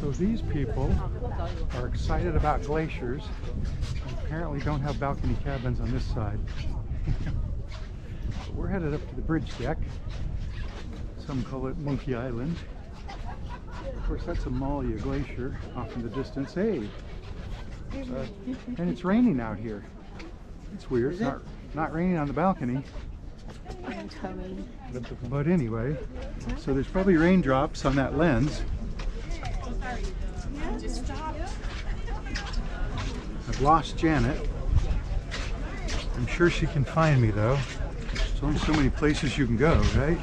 So these people are excited about glaciers. Apparently don't have balcony cabins on this side. But we're headed up to the bridge deck. Some call it Monkey Island. Of course, that's Amalia Glacier off in the distance. Hey! And it's raining out here. It's weird. It's not raining on the balcony. I'm coming. But anyway, so there's probably raindrops on that lens. I've lost Janet. I'm sure she can find me though. There's only so many places you can go, right?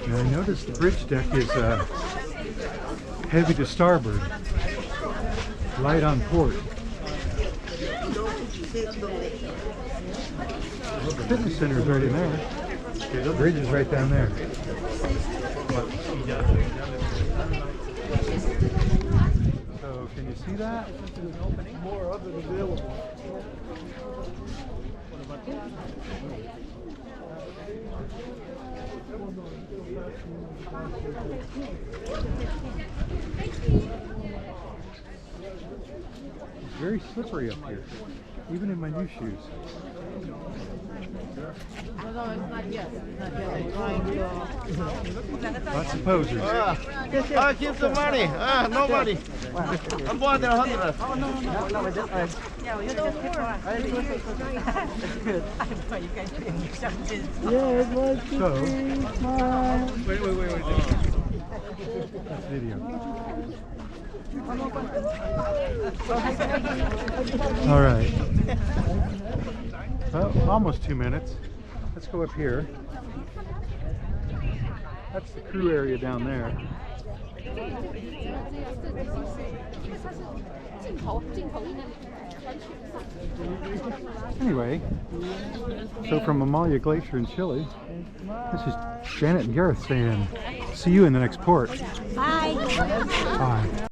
And I noticed the bridge deck is heavy to starboard, light on port. The fitness center is right in there. The bridge is right down there. So can you see that? More of it available. It's very slippery up here, even in my new shoes. Lots of posers. Keep the money. No money. I'm more than 100. So, wait. That's video. All right. Well, almost 2 minutes. Let's go up here. That's the crew area down there. Anyway, so from Amalia Glacier in Chile, this is Janet and Gareth saying, see you in the next port. Bye. Bye.